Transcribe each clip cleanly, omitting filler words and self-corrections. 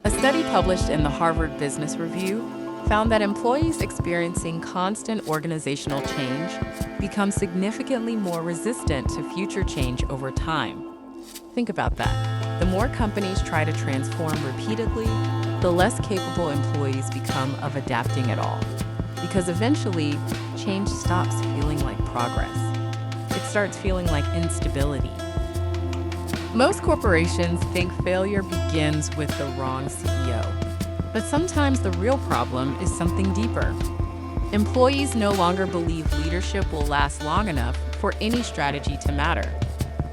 A study published in the Harvard Business Review found that employees experiencing constant organizational change become significantly more resistant to future change over time. Think about that. The more companies try to transform repeatedly, the less capable employees become of adapting at all. Because eventually, change stops feeling like progress. It starts feeling like instability. Most corporations think failure begins with the wrong CEO. But sometimes the real problem is something deeper. Employees no longer believe leadership will last long enough for any strategy to matter.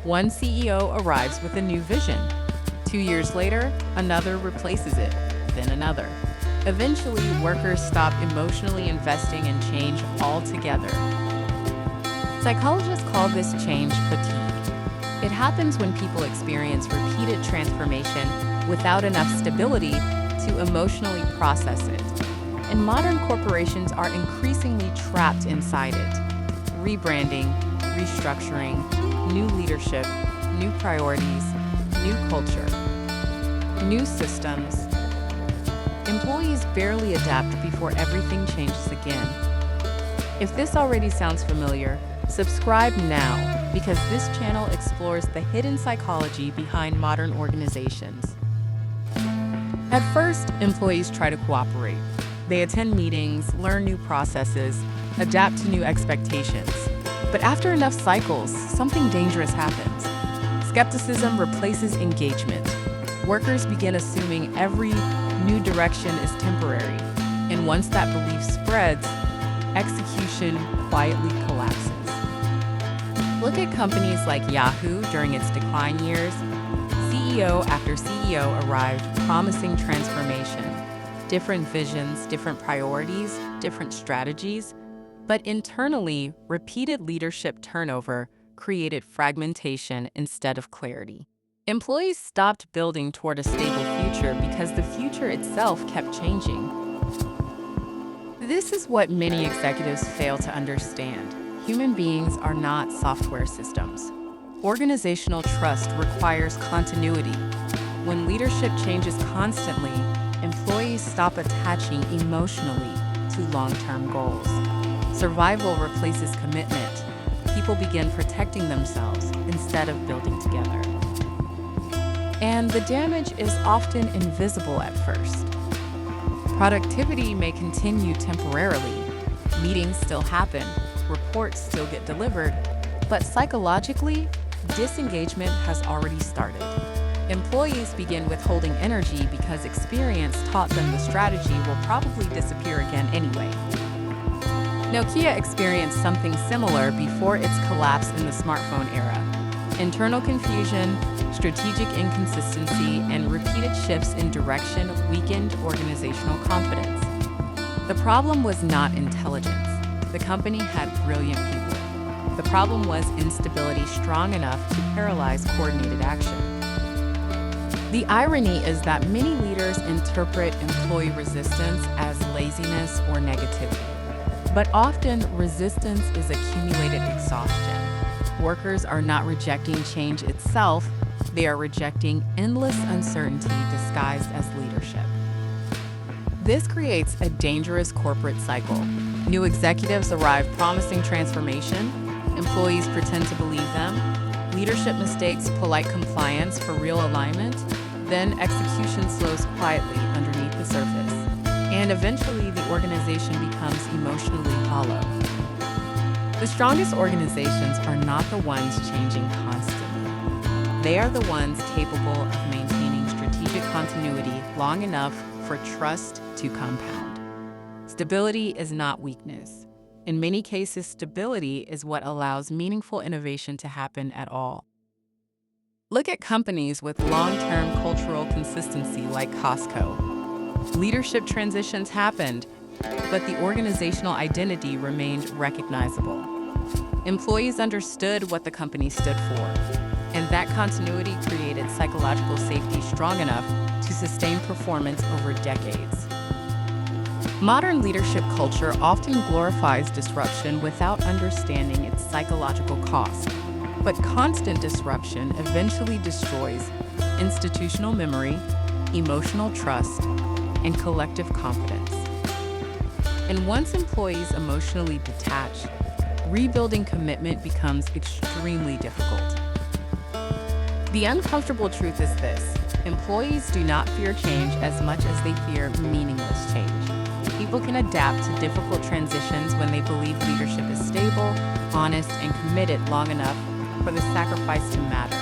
One CEO arrives with a new vision. 2 years later, another replaces it, then another. Eventually, workers stop emotionally investing in change altogether. Psychologists call this change fatigue. It happens when people experience repeated transformation without enough stability to emotionally process it. And modern corporations are increasingly trapped inside it. Rebranding, restructuring, new leadership, new priorities, new culture, new systems. Employees barely adapt before everything changes again. If this already sounds familiar, subscribe now, because this channel explores the hidden psychology behind modern organizations. At first, employees try to cooperate. They attend meetings, learn new processes, adapt to new expectations. But after enough cycles, something dangerous happens. Skepticism replaces engagement. Workers begin assuming every new direction is temporary. And once that belief spreads, execution quietly collapses. Look at companies like Yahoo during its decline years. CEO after CEO arrived promising transformation. Different visions, different priorities, different strategies. But internally, repeated leadership turnover created fragmentation instead of clarity. Employees stopped building toward a stable future because the future itself kept changing. This is what many executives fail to understand. Human beings are not software systems. Organizational trust requires continuity. When leadership changes constantly, employees stop attaching emotionally to long-term goals. Survival replaces commitment. People begin protecting themselves instead of building together. And the damage is often invisible at first. Productivity may continue temporarily. Meetings still happen, reports still get delivered, but psychologically, disengagement has already started. Employees begin withholding energy because experience taught them the strategy will probably disappear again anyway. Nokia experienced something similar before its collapse in the smartphone era. Internal confusion, strategic inconsistency, and repeated shifts in direction weakened organizational confidence. The problem was not intelligence. The company had brilliant people. The problem was instability strong enough to paralyze coordinated action. The irony is that many leaders interpret employee resistance as laziness or negativity. But often, resistance is accumulated exhaustion. Workers are not rejecting change itself, they are rejecting endless uncertainty disguised as leadership. This creates a dangerous corporate cycle. New executives arrive promising transformation, employees pretend to believe them, leadership mistakes polite compliance for real alignment, then execution slows quietly underneath the surface. And eventually, the organization becomes emotionally hollow. The strongest organizations are not the ones changing constantly. They are the ones capable of maintaining strategic continuity long enough for trust to compound. Stability is not weakness. In many cases, stability is what allows meaningful innovation to happen at all. Look at companies with long-term cultural consistency like Costco. Leadership transitions happened, but the organizational identity remained recognizable. Employees understood what the company stood for, and that continuity created psychological safety strong enough to sustain performance over decades. Modern leadership culture often glorifies disruption without understanding its psychological cost. But constant disruption eventually destroys institutional memory, emotional trust, and collective confidence. And once employees emotionally detach, rebuilding commitment becomes extremely difficult. The uncomfortable truth is this: employees do not fear change as much as they fear meaningless change. People can adapt to difficult transitions when they believe leadership is stable, honest, and committed long enough for the sacrifice to matter.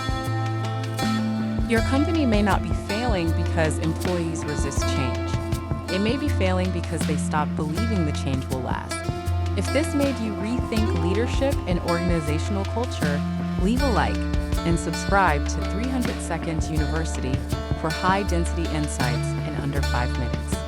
Your company may not be failing because employees resist change. It may be failing because they stop believing the change will last. If this made you rethink leadership and organizational culture, leave a like and subscribe to 300 Seconds University for high-density insights in under 5 minutes.